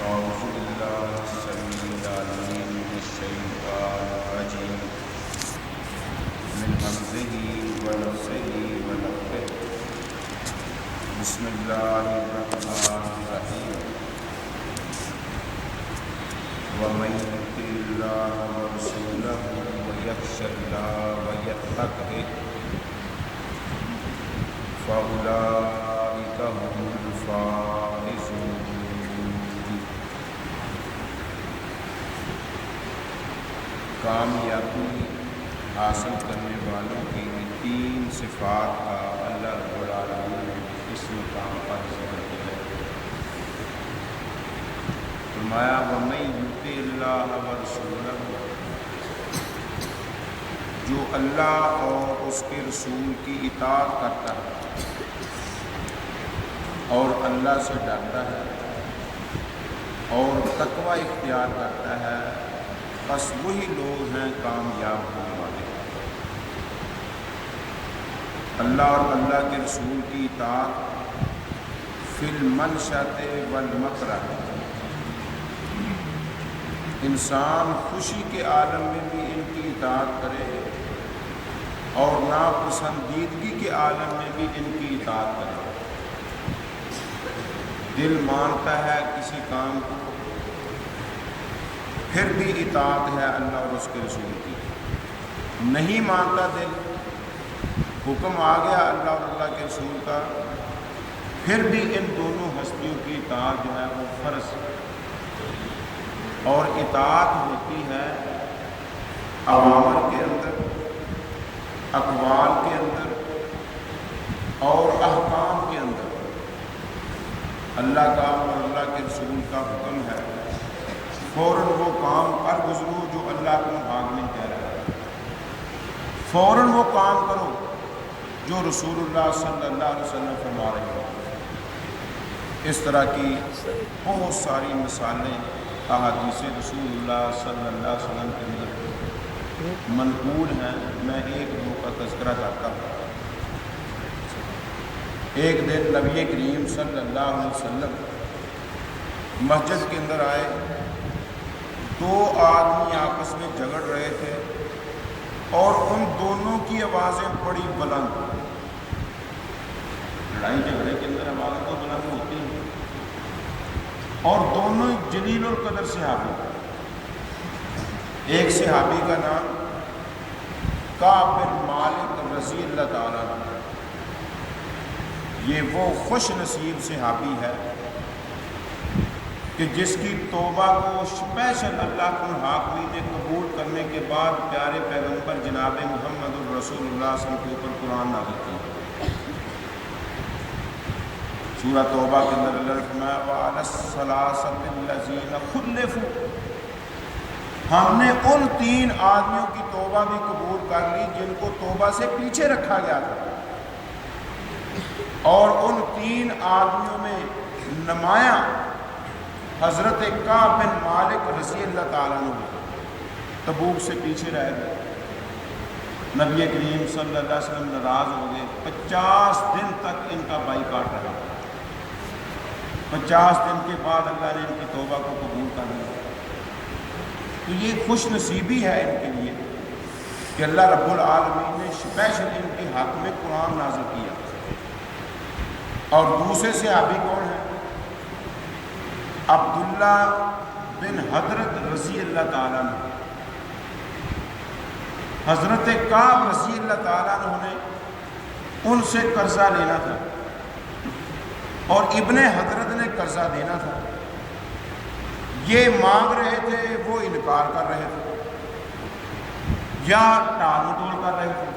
أعوذ بالله السميع العليم من الشيطان الرجيم من همزه ونفخه ونفخه بسم الله الرحمن الرحيم ومن يطع الله ورسوله ويخشى الله ويتقه فأولئك هم الفائزون. کامیابی حاصل کرنے والوں کی تین صفات کا اللہ رب العالمین نے اس مقام پر ذکر کیا ہے. فرمایا وَمَن يُطِعِ اللَّهَ وَرَسُولَهُ، جو اللہ اور اس کے رسول کی اطاعت کرتا ہے اور اللہ سے ڈرتا ہے اور تقوی اختیار کرتا ہے، بس وہی لوگ ہیں کامیاب ہونے والے. اللہ اور اللہ کے رسول کی اطاعت فی المنشۃ والمکرہ، انسان خوشی کے عالم میں بھی ان کی اطاعت کرے اور ناپسندیدگی کے عالم میں بھی ان کی اطاعت کرے. دل مانتا ہے کسی کام کو، پھر بھی اطاعت ہے اللہ اور اس کے رسول کی. نہیں مانتا دل، حکم آ گیا اللہ اور اللہ کے رسول کا، پھر بھی ان دونوں ہستیوں کی اطاعت جو ہے وہ فرض ہے. اور اطاعت ہوتی ہے اوامر کے اندر، اقوال کے اندر اور احکام کے اندر. اللہ کا اور اللہ کے رسول کا حکم ہے، فوراً وہ کام کر گزرو جو اللہ کو بھاگنے کہہ رہا ہے، فوراً وہ کام کرو جو رسول اللہ صلی اللہ علیہ وسلم فرما رہے ہیں. اس طرح کی بہت ساری مثالیں احادیث رسول اللہ صلی اللہ علیہ وسلم کے اندر منقول ہیں. میں ایک دو کا تذکرہ کرتا ہوں. ایک دن نبی کریم صلی اللہ علیہ وسلم مسجد کے اندر آئے. دو آدمی آپس میں جھگڑ رہے تھے اور ان دونوں کی آوازیں بڑی بلند. لڑائی جھگڑے کے اندر آوازیں تو بلند ہوتی ہیں، اور دونوں جلیل القدر صحابی. ایک صحابی کا نام کعب بن مالک رضی اللہ تعالیٰ عنہ. یہ وہ خوش نصیب صحابی ہے کہ جس کی توبہ کو اسپیشل اللہ کو حاکمی نے قبول کرنے کے بعد پیارے پیغمبر جناب محمد الرسول اللہ صلی اللہ علیہ وسلم کے اوپر قرآن نازل کیا. سورہ توبہ کے اندر اللہ نے فرمایا وَعَلَى الثَّلَاثَةِ الَّذِينَ خُلِّفُوا، ہم نے ان تین آدمیوں کی توبہ بھی قبول کر لی جن کو توبہ سے پیچھے رکھا گیا تھا. اور ان تین آدمیوں میں نمایاں حضرت کعب بن مالک رضی اللہ تعالیٰ عنہ تبوک سے پیچھے رہ گئے. نبی کریم صلی اللہ علیہ وسلم ناراض ہو گئے. 50 دن تک ان کا بائیکاٹ رہا. 50 دن کے بعد اللہ نے ان کی توبہ کو قبول کر لیا. تو یہ خوش نصیبی ہے ان کے لیے کہ اللہ رب العالمین نے اسپیشل ان کے حق میں قرآن نازل کیا. اور دوسرے صحابی کون ہیں؟ عبداللہ بن حضرت رضی اللہ تعالیٰ عنہ. حضرت کعب رضی اللہ تعالیٰ عنہ نے ان سے قرضہ لینا تھا اور ابن حضرت نے قرضہ دینا تھا. یہ مانگ رہے تھے، وہ انکار کر رہے تھے یا ٹال مٹول کر رہے تھے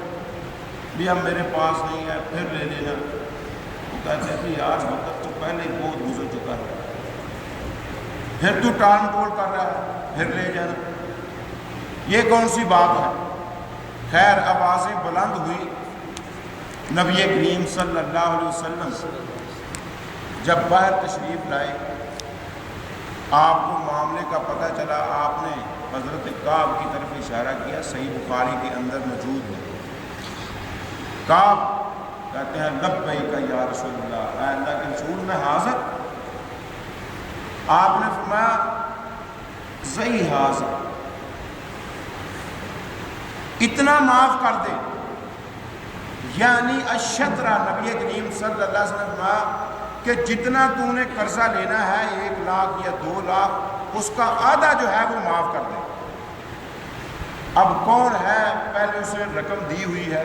بھی اب میرے پاس نہیں ہے، پھر لے لینا. وہ کہتے تھے یار وقت تو پہلے ہی بہت گزر چکا ہے، پھر تو ٹال مٹول کر رہا ہے، پھر لے جانا. یہ کون سی بات ہے؟ خیر آوازیں بلند ہوئی. نبی کریم صلی اللہ علیہ وسلم جب باہر تشریف لائے، آپ کو معاملے کا پتہ چلا. آپ نے حضرت کعب کی طرف اشارہ کیا، صحیح بخاری کے اندر موجود ہے. کعب کہتے ہیں لبیک یا رسول اللہ، اے اللہ کے رسول میں حاضر. آپ نے فرمایا زئی حاضر، اتنا معاف کر دے، یعنی الشطرہ، نبی کریم صلی اللہ علیہ وسلم نے فرمایا کہ جتنا تو نے قرضہ لینا ہے 1 لاکھ یا 2 لاکھ، اس کا آدھا جو ہے وہ معاف کر دے۔ اب کون ہے، پہلے اس نے رقم دی ہوئی ہے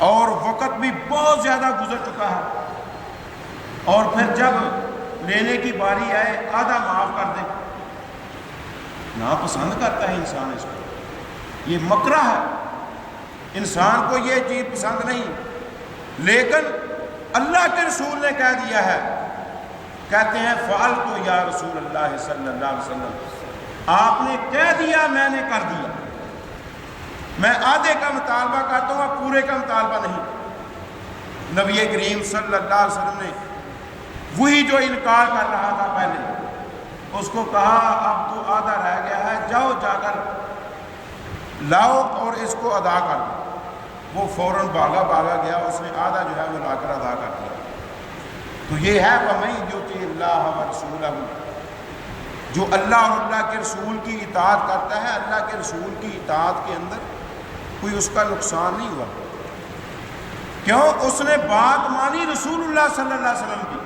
اور وقت بھی بہت زیادہ گزر چکا ہے، اور پھر جب لینے کی باری آئے آدھا معاف کر دے، ناپسند کرتا ہے انسان اس کو، یہ مکرہ ہے، انسان کو یہ چیز پسند نہیں، لیکن اللہ کے رسول نے کہہ دیا ہے، کہتے ہیں فعلت یا رسول اللہ صلی اللہ علیہ وسلم، آپ نے کہہ دیا میں نے کر دیا، میں آدھے کا مطالبہ کرتا ہوں، پورے کا مطالبہ نہیں۔ نبی کریم صلی اللہ علیہ وسلم نے وہی جو انکار کر رہا تھا پہلے، اس کو کہا اب تو آدھا رہ گیا ہے، جاؤ جا کر لاؤ اور اس کو ادا کر دو۔ وہ فوراً بھاگا گیا، اس نے آدھا جو ہے وہ لا کر ادا کر دیا۔ تو یہ ہے وَمَن یُطِعِ اللَّهَ وَرَسُولَهُ، جو اللہ اور اللہ کے رسول کی اطاعت کرتا ہے، اللہ کے رسول کی اطاعت کے اندر کوئی اس کا نقصان نہیں ہوا، کیوں؟ اس نے بات مانی رسول اللہ صلی اللہ علیہ وسلم کی۔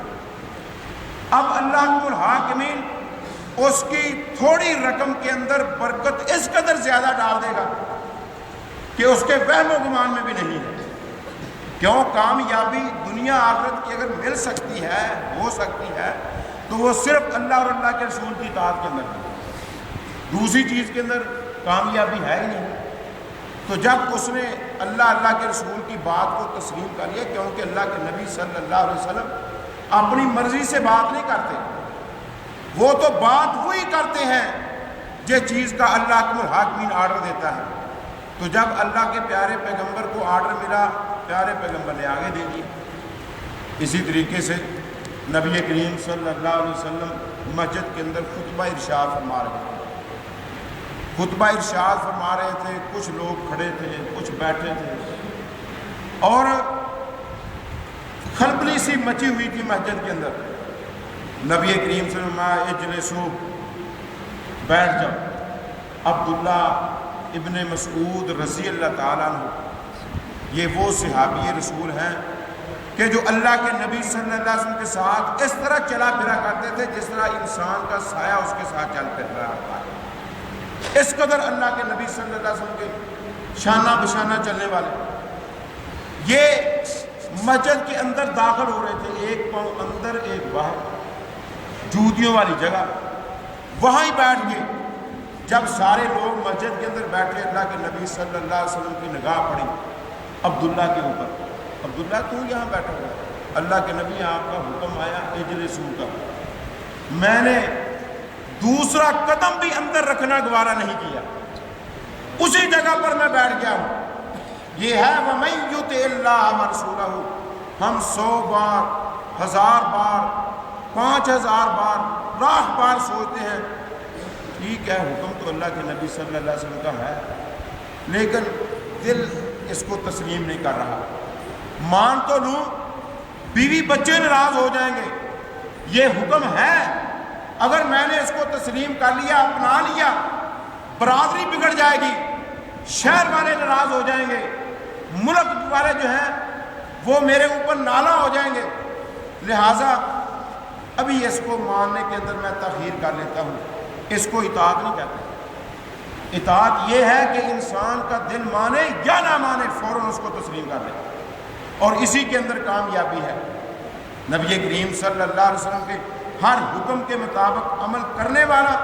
اب اللہ حکم الحاکمین اس کی تھوڑی رقم کے اندر برکت اس قدر زیادہ ڈال دے گا کہ اس کے وہم و گمان میں بھی نہیں ہے، کیوں؟ کامیابی دنیا آخرت کی اگر مل سکتی ہے، ہو سکتی ہے، تو وہ صرف اللہ اور اللہ کے رسول کی اطاعت کے اندر ہے، دوسری چیز کے اندر کامیابی ہے ہی نہیں۔ تو جب اس نے اللہ کے رسول کی بات کو تسلیم کر لیا، کیونکہ اللہ کے نبی صلی اللہ علیہ وسلم اپنی مرضی سے بات نہیں کرتے، وہ تو بات وہی کرتے ہیں جس چیز کا اللہ حکم الحاکمین آرڈر دیتا ہے۔ تو جب اللہ کے پیارے پیغمبر کو آرڈر ملا، پیارے پیغمبر نے آگے دے دیا۔ اسی طریقے سے نبی کریم صلی اللہ علیہ وسلم مسجد کے اندر خطبہ ارشاد فرما رہے تھے، خطبہ ارشاد فرما رہے تھے، کچھ لوگ کھڑے تھے، کچھ بیٹھے تھے، اور کھلبلی سی مچی ہوئی تھی مسجد کے اندر۔ نبی کریم صلی اللہ علیہ وسلم اجلسوا، بیٹھ جاؤ۔ عبداللہ ابن مسعود رضی اللہ تعالیٰ عنہ، یہ وہ صحابی رسول ہیں کہ جو اللہ کے نبی صلی اللہ علیہ وسلم کے ساتھ اس طرح چلا پھرا کرتے تھے جس طرح انسان کا سایہ اس کے ساتھ چل پھر رہا ہے، اس قدر اللہ کے نبی صلی اللہ علیہ وسلم کے شانہ بشانہ چلنے والے۔ یہ مسجد کے اندر داخل ہو رہے تھے، ایک پاؤں اندر ایک باہر، جوتیوں والی جگہ، وہاں ہی بیٹھ گئے۔ جب سارے لوگ مسجد کے اندر بیٹھے، اللہ کے نبی صلی اللہ علیہ وسلم کی نگاہ پڑی عبداللہ کے اوپر، عبداللہ تو یہاں بیٹھا ہوا؟ اللہ کے نبی آپ کا حکم آیا اجلسوا کا، میں نے دوسرا قدم بھی اندر رکھنا گوارا نہیں کیا، اسی جگہ پر میں بیٹھ گیا ہوں۔ یہ ہے وَمَن یُطِعِ اللَّهَ وَرَسُولَهُ، ہم 100 بار، 1000 بار، 5000 بار، لاکھ بار سوچتے ہیں، ٹھیک ہے حکم تو اللہ کے نبی صلی اللہ علیہ وسلم کا ہے، لیکن دل اس کو تسلیم نہیں کر رہا۔ مان تو لوں، بیوی بچے ناراض ہو جائیں گے، یہ حکم ہے، اگر میں نے اس کو تسلیم کر لیا، اپنا لیا، برادری بگڑ جائے گی، شہر والے ناراض ہو جائیں گے، ملک والے جو ہیں وہ میرے اوپر نالا ہو جائیں گے، لہٰذا ابھی اس کو ماننے کے اندر میں تاخیر کر لیتا ہوں۔ اس کو اطاعت نہیں کہتے، اطاعت یہ ہے کہ انسان کا دل مانے یا نہ مانے فوراً اس کو تسلیم کر لے، اور اسی کے اندر کامیابی ہے۔ نبی کریم صلی اللہ علیہ وسلم کے ہر حکم کے مطابق عمل کرنے والا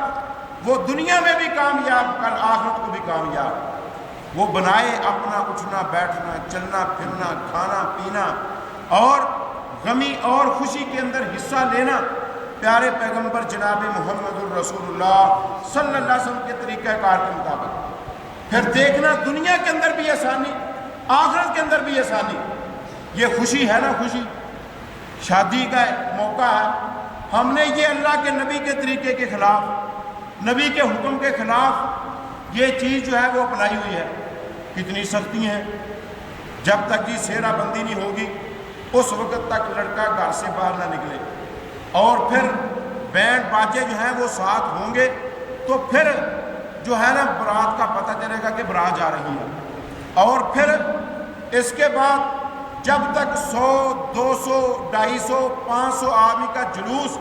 وہ دنیا میں بھی کامیاب، کل آخرت کو بھی کامیاب۔ وہ بنائے اپنا اٹھنا بیٹھنا، چلنا پھرنا، کھانا پینا، اور غمی اور خوشی کے اندر حصہ لینا پیارے پیغمبر جناب محمد الرسول اللہ صلی اللہ علیہ وسلم کے طریقہ کار کے مطابق، پھر دیکھنا دنیا کے اندر بھی آسانی، آخرت کے اندر بھی آسانی۔ یہ خوشی ہے نا، خوشی شادی کا موقع ہے، ہم نے یہ اللہ کے نبی کے طریقے کے خلاف، نبی کے حکم کے خلاف یہ چیز جو ہے وہ اپنائی ہوئی ہے۔ کتنی سختی ہیں، جب تک یہ سیرہ بندی نہیں ہوگی اس وقت تک لڑکا گھر سے باہر نہ نکلے، اور پھر بینڈ باجے جو ہیں وہ ساتھ ہوں گے تو پھر جو ہے نا برات کا پتہ چلے گا کہ برات جا رہی ہے۔ اور پھر اس کے بعد جب تک 100 200 250 500 آدمی کا جلوس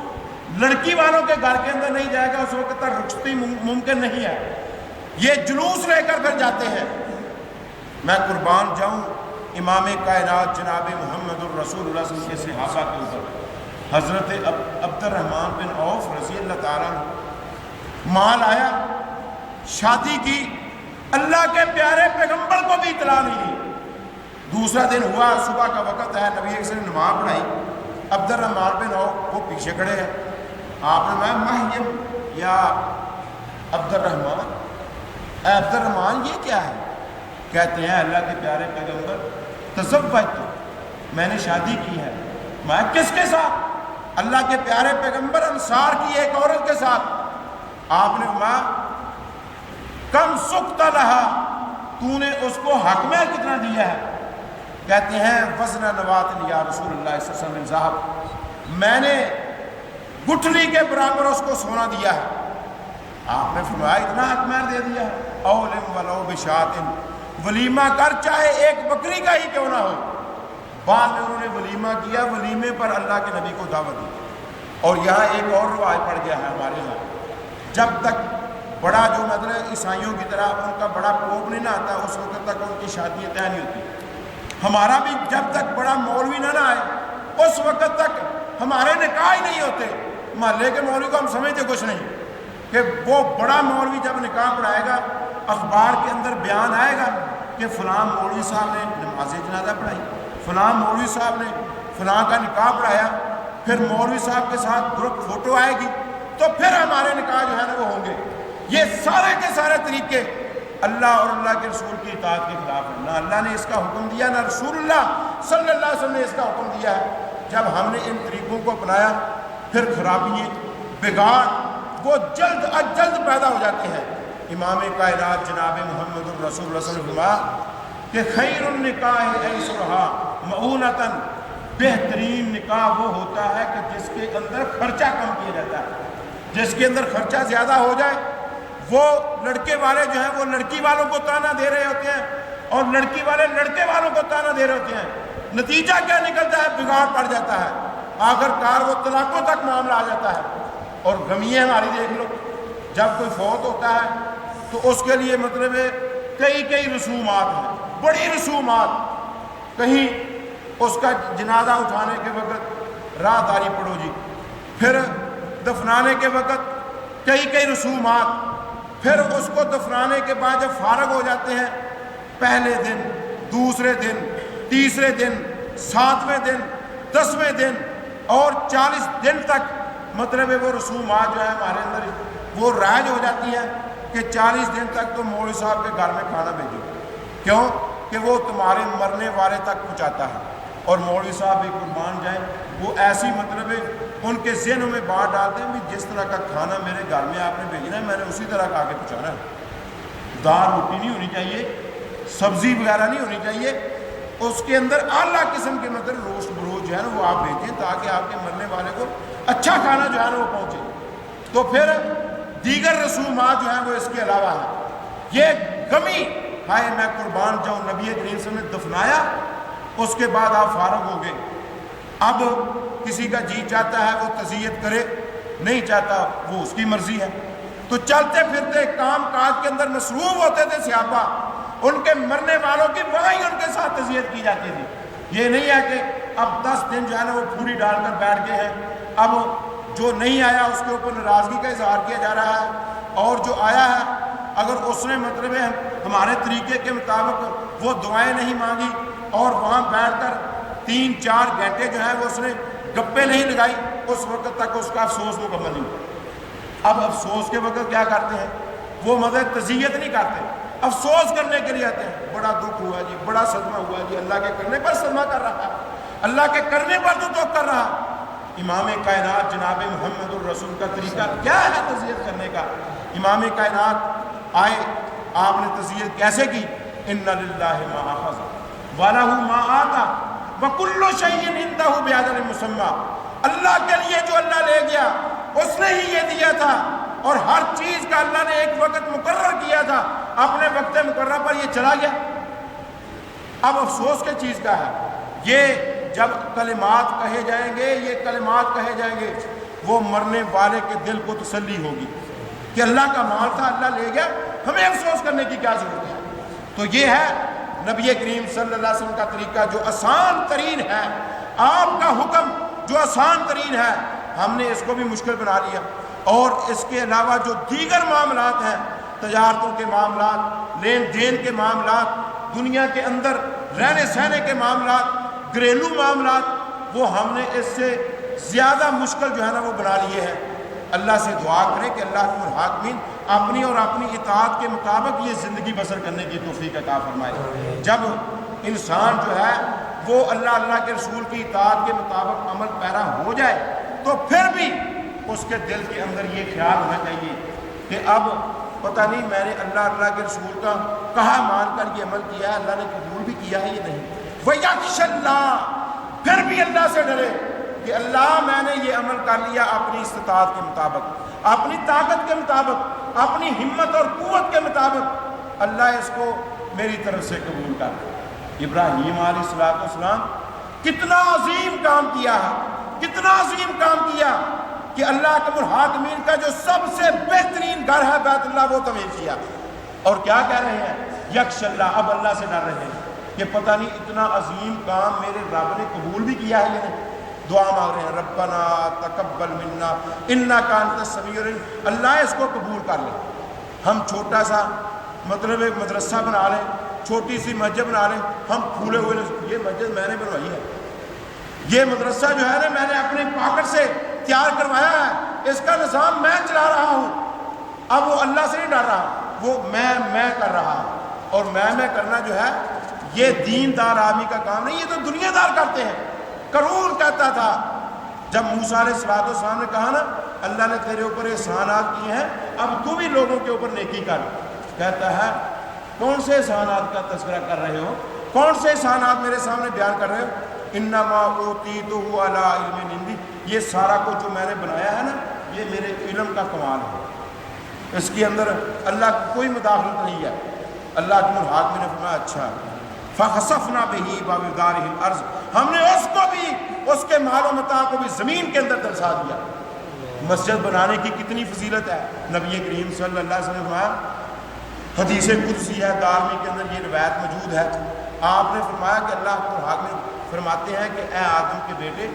لڑکی والوں کے گھر کے اندر نہیں جائے گا اس وقت تک رخصتی ممکن نہیں ہے۔ یہ جلوس لے کر پھر جاتے ہیں۔ میں قربان جاؤں امام کائنات جناب محمد الرسول اللہ صلی اللہ علیہ وسلم کے صحابہ کے اوپر، حضرت عبد الرحمن بن عوف رضی اللہ تعالیٰ عنہ مال آیا، شادی کی، اللہ کے پیارے پیغمبر کو بھی اطلاع نہیں دی۔ دوسرا دن ہوا، صبح کا وقت ہے، نبی صلی اللہ علیہ وسلم نے نماز پڑھائی، عبد الرحمن بن عوف وہ پیچھے کھڑے ہیں، آپ نے میں مہیم یا عبد الرحمن، اے عبد الرحمن یہ کیا ہے؟ کہتے ہیں اللہ کے پیارے پیغمبر تزوجت، میں نے شادی کی ہے۔ میں کس کے ساتھ؟ اللہ کے پیارے پیغمبر انصار کی ایک عورت کے ساتھ۔ آپ نے فرمایا کم سکت لہا، تو نے اس کو حق میں کتنا دیا ہے؟ کہتے ہیں وزن نوات یا رسول اللہ صلی اللہ علیہ وسلم ذهب، میں نے گٹھلی کے برابر اس کو سونا دیا ہے۔ آپ نے فرمایا اتنا حق مہر دے دیا ہے، اولم ولو بشات، ولیمہ کر چاہے ایک بکری کا ہی کیوں نہ ہو۔ بعد میں انہوں نے ولیمہ کیا، ولیمے پر اللہ کے نبی کو دعوت دی۔ اور یہاں ایک اور رواج پڑ گیا ہے ہمارے یہاں، جب تک بڑا جو مطلب عیسائیوں کی طرح ان کا بڑا پوپ نہیں نہ آتا اس وقت تک ان کی شادیاں طے نہیں ہوتی۔ ہمارا بھی جب تک بڑا مولوی نہ آئے اس وقت تک ہمارے نکاح ہی نہیں ہوتے۔ محلے کے مولوی کو ہم سمجھتے کچھ نہیں کہ وہ بڑا مولوی جب نکاح پڑھائے گا اخبار کے اندر بیان آئے گا کہ فلاں مولوی صاحب نے نماز جنازہ پڑھائی، فلاں مولوی صاحب نے فلاں کا نکاح پڑھایا، پھر مولوی صاحب کے ساتھ گروپ فوٹو آئے گی تو پھر ہمارے نکاح جو ہے نا وہ ہوں گے۔ یہ سارے کے سارے طریقے اللہ اور اللہ کے رسول کی اطاعت کے خلاف ہے۔ نہ اللہ نے اس کا حکم دیا، نہ رسول اللہ صلی اللہ علیہ وسلم نے اس کا حکم دیا ہے۔ جب ہم نے ان طریقوں کو اپنایا پھر خرابیاں، بگاڑ وہ جلد از جلد پیدا ہو جاتے ہیں۔ امام کائنات جناب محمد الرسول اللہ صلی اللہ علیہ وسلم فرمایا کہ خیر النکاح ایسرھا معونۃ، بہترین نکاح وہ ہوتا ہے کہ جس کے اندر خرچہ کم کیا جاتا ہے۔ جس کے اندر خرچہ زیادہ ہو جائے وہ لڑکے والے جو ہیں وہ لڑکی والوں کو تانا دے رہے ہوتے ہیں اور لڑکی والے لڑکے والوں کو تانا دے رہے ہوتے ہیں۔ نتیجہ کیا نکلتا ہے؟ بگاڑ پڑ جاتا ہے، آخر کار وہ طلاقوں تک معاملہ آ جاتا ہے۔ اور غمیاں ہماری دیکھ لو، جب کوئی فوت ہوتا ہے تو اس کے لیے مطلب ہے کئی رسومات ہیں، بڑی رسومات۔ کہیں اس کا جنازہ اٹھانے کے وقت راہداری پڑھو جی، پھر دفنانے کے وقت کئی رسومات، پھر اس کو دفنانے کے بعد جب فارغ ہو جاتے ہیں پہلے دن، دوسرے دن، تیسرے دن، 7ویں دن، 10ویں دن اور 40 دن تک مطلب ہے وہ رسومات جو ہے ہمارے اندر وہ رائج ہو جاتی ہیں کہ 40 دن تک تو مولوی صاحب کے گھر میں کھانا بھیجو، کیوں کہ وہ تمہارے مرنے والے تک پہنچاتا ہے۔ اور مولوی صاحب بھی قربان جائیں، وہ ایسی مطلب ہے ان کے ذہنوں میں بات ڈالتے ہیں بھی جس طرح کا کھانا میرے گھر میں آپ نے بھیجنا ہے میں نے اسی طرح کا آگے پہنچانا ہے۔ دال روٹی نہیں ہونی چاہیے، سبزی وغیرہ نہیں ہونی چاہیے، اس کے اندر اعلیٰ قسم کے مطلب روسٹ بروچ جو ہے نا وہ آپ بھیجیں تاکہ آپ کے مرنے والے کو اچھا کھانا جو ہے نا وہ پہنچے۔ تو پھر دیگر رسومات جو ہیں وہ اس کے علاوہ ہیں۔ یہ غمی ہائے میں قربان جاؤں، نبی کریم صلی اللہ علیہ وسلم نے دفنایا، اس کے بعد آپ فارغ ہو گئے۔ اب کسی کا جی چاہتا ہے وہ تعزیت کرے، نہیں چاہتا وہ اس کی مرضی ہے۔ تو چلتے پھرتے کام کاج کے اندر مصروف ہوتے تھے صحابہ، ان کے مرنے والوں کی وہاں ہی ان کے ساتھ تعزیت کی جاتی تھی۔ یہ نہیں ہے کہ اب 10 دن جو ہے نا وہ پھوری ڈال کر بیٹھ گئے ہیں، اب جو نہیں آیا اس کے اوپر ناراضگی کا اظہار کیا جا رہا ہے، اور جو آیا ہے اگر اس نے مطلب ہے ہمارے طریقے کے مطابق وہ دعائیں نہیں مانگی اور وہاں بیٹھ کر 3-4 گھنٹے جو ہے وہ اس نے گپے نہیں لگائی، اس وقت تک اس کا افسوس مکمل نہیں ہوا۔ اب افسوس کے وقت کیا کرتے ہیں؟ وہ مطلب تعزیت نہیں کرتے، افسوس کرنے کے لیے آتے ہیں، بڑا دکھ ہوا جی، بڑا صدمہ ہوا جی، اللہ کے کرنے پر صدمہ کر رہا ہے، اللہ کے کرنے پر تو دکھ کر رہا۔ امام کائنات جناب محمد الرسول کا طریقہ کیا ہے تعزیت کرنے کا؟ امام کائنات آئے، آپ نے تعزیت کیسے کی؟ ان للہ ما اخذ وَلَهُ مَا آتَى وَكُلُّ شَيْءٍ عِندَهُ بِأَجَلٍ مُّسَمًّى۔ اللہ کے لیے جو اللہ لے گیا اس نے تھا اور ہر چیز کا اللہ نے ایک وقت مقرر کیا تھا، اپنے وقت مقرر پر یہ چلا گیا۔ اب افسوس کی چیز کا ہے، یہ جب کلمات کہے جائیں گے، یہ کلمات کہے جائیں گے، وہ مرنے والے کے دل کو تسلی ہوگی کہ اللہ کا مال تھا، اللہ لے گیا، ہمیں افسوس کرنے کی کیا ضرورت ہے۔ تو یہ ہے نبی کریم صلی اللہ علیہ وسلم کا طریقہ جو آسان ترین ہے، آپ کا حکم جو آسان ترین ہے، ہم نے اس کو بھی مشکل بنا لیا۔ اور اس کے علاوہ جو دیگر معاملات ہیں، تجارتوں کے معاملات، لین دین کے معاملات، دنیا کے اندر رہنے سہنے کے معاملات، گھریلو معاملات، وہ ہم نے اس سے زیادہ مشکل جو ہے نا وہ بنا لیے ہیں۔ اللہ سے دعا کریں کہ اللہ کے الحاکمین اپنی اور اپنی اطاعت کے مطابق یہ زندگی بسر کرنے کی توفیق عطا فرمائے۔ جب انسان جو ہے وہ اللہ کے رسول کی اطاعت کے مطابق عمل پیرا ہو جائے تو پھر بھی اس کے دل کے اندر یہ خیال ہونا چاہیے کہ اب پتہ نہیں میں نے اللہ کے رسول کا کہا مان کر یہ عمل کیا ہے، اللہ نے قبول بھی کیا ہے یہ نہیں۔ وَيَخْشَ اللَّهَ، پھر بھی اللہ سے ڈرے کہ اللہ میں نے یہ عمل کر لیا اپنی استطاعت کے مطابق، اپنی طاقت کے مطابق، اپنی ہمت اور قوت کے مطابق، اللہ اس کو میری طرف سے قبول کر۔ ابراہیم علیہ السلام کتنا عظیم کام کیا ہے، کتنا عظیم کام کیا کہ اللہ کے الحاکمین کا جو سب سے بہترین گھر ہے بیت اللہ وہ تعمیر کیا۔ اور کیا کہہ رہے ہیں؟ یکش اللہ، اب اللہ سے ڈر رہے ہیں کہ پتہ نہیں اتنا عظیم کام میرے رب نے قبول بھی کیا ہے یا نہیں۔ دعا مانگ رہے ہیں ربنا تقبل منا انک انت السمیع العلیم، اللہ اس کو قبول کر لے۔ ہم چھوٹا سا مطلب ایک مدرسہ بنا لیں، چھوٹی سی مسجد بنا لیں، ہم پھولے ہوئے، یہ مسجد میں نے بنوائی ہے، یہ مدرسہ جو ہے نا میں نے اپنے پاکٹ سے تیار کروایا ہے، اس کا نظام میں چلا رہا ہوں۔ اب وہ اللہ سے نہیں ڈر رہا، وہ میں کر رہا ہوں، اور میں کرنا جو ہے یہ دیندار آدمی کا کام نہیں، یہ تو دنیا دار کرتے ہیں۔ قارون کہتا تھا جب موسیٰ علیہ السلام نے کہا نا اللہ نے تیرے اوپر احسانات کیے ہیں، اب تو بھی لوگوں کے اوپر نیکی کر، کہتا ہے کون سے احسانات کا تذکرہ کر رہے ہو، کون سے احسانات میرے سامنے بیان کر رہے ہو؟ انما اوتیتہ علی علم عندی، یہ سارا کچھ جو میں نے بنایا ہے نا یہ میرے علم کا کمال ہے، اس کے اندر اللہ کی کوئی مداخلت نہیں ہے۔ اللہ کے الحاکمین نے فرمایا اچھا فخسفنا بہ وبدارہ الارض، ہم نے اس کو بھی، اس کے مال و متاع کو بھی زمین کے اندر دلسا دیا۔ مسجد بنانے کی کتنی فضیلت ہے، نبی کریم صلی اللہ علیہ وسلم نے فرمایا، حدیث قدسی ہے، دارمی کے اندر یہ روایت موجود ہے، آپ نے فرمایا کہ اللہ کے الحاکمین فرماتے ہیں کہ اے آدم کے بیٹے،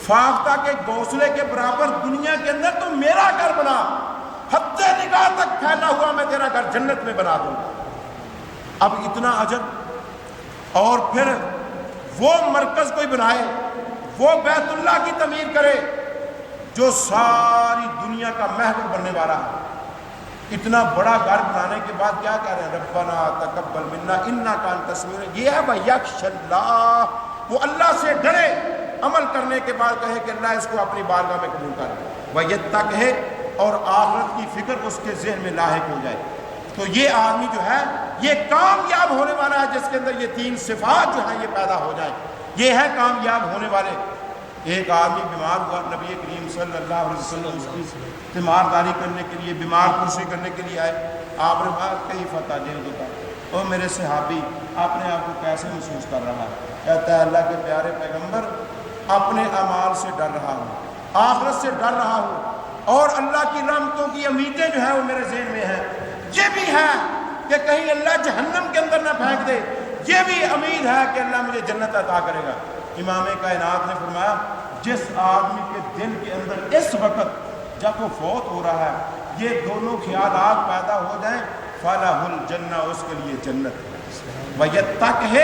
فاختہ کے گھونسلے کے برابر دنیا کے اندر تو میرا گھر بنا، حد نگاہ تک پھیلا ہوا میں تیرا گھر جنت میں بنا دوں گا۔ اب اتنا عجب، اور پھر وہ مرکز کوئی بنائے، وہ بیت اللہ کی تعمیر کرے جو ساری دنیا کا محور بننے والا ہے۔ اتنا بڑا گھر بنانے کے بعد کیا کہہ رہے ہیں ربنا تقبل منا انک انت السمیع العلیم، یہ ہے وَيَخْشَ اللَّهَ، وہ اللہ سے ڈرے، عمل کرنے کے بعد کہے کہ اللہ اس کو اپنی بارگاہ میں قبول کر، وَيَتَّقْهِ، اور آخرت کی فکر اس کے ذہن میں لاحق ہو جائے۔ تو یہ آدمی جو ہے یہ کامیاب ہونے والا ہے جس کے اندر یہ تین صفات جو ہیں یہ پیدا ہو جائے، یہ ہے کامیاب ہونے والے۔ ایک آدمی بیمار ہوا، نبی کریم صلی اللہ علیہ وسلم اس کی تیمارداری کرنے کے لیے، بیمار پرسی کرنے کے لیے آئے، آپ نے کہا کئی فتح دے ہوتا، او میرے صحابی اپنے آپ کو کیسے محسوس کر رہا ہے؟ کہتا ہے اللہ کے پیارے پیغمبر اپنے اعمال سے ڈر رہا ہوں، آخرت سے ڈر رہا ہوں، اور اللہ کی رحمتوں کی امیدیں جو ہیں وہ میرے ذہن میں ہیں، یہ بھی ہے کہ کہیں اللہ جہنم کے اندر نہ پھینک دے، یہ بھی امید ہے کہ اللہ مجھے جنت عطا کرے گا۔ امام کائنات نے فرمایا جس آدمی کے دل کے اندر اس وقت جب وہ فوت ہو رہا ہے یہ دونوں خیالات پیدا ہو جائیں فلاح الجنہ، اس کے لیے جنت ہے، وَيَتَّقْهِ،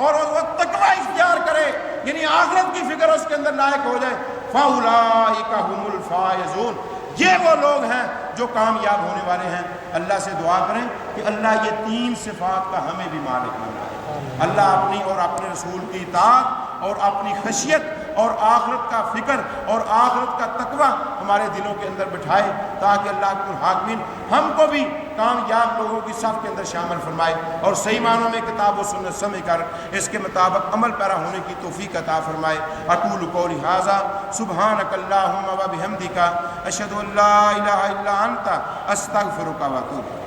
اور وہ تقوی اختیار کرے، یعنی آخرت کی فکر اس کے اندر لاحق ہو جائے، فَأُولَٰئِكَ هُمُ الْفَائِزُونَ، یہ وہ لوگ ہیں جو کامیاب ہونے والے ہیں۔ اللہ سے دعا کریں کہ اللہ یہ تین صفات کا ہمیں بھی مالک بنائے، اللہ اپنی اور اپنے رسول کی اطاعت اور اپنی خشیت اور آخرت کا فکر اور آخرت کا تقوی ہمارے دلوں کے اندر بٹھائے، تاکہ اللہ رب الحاکمین ہم کو بھی کامیاب لوگوں کی صف کے اندر شامل فرمائے اور صحیح معنوں میں کتاب و سنت سمجھ کر اس کے مطابق عمل پیرا ہونے کی توفیق عطا فرمائے۔ اقول قولی ھذا سبحانک اللہم و بحمدک اشہد ان لا الہ الا انت استغفرک و اتوب الیک۔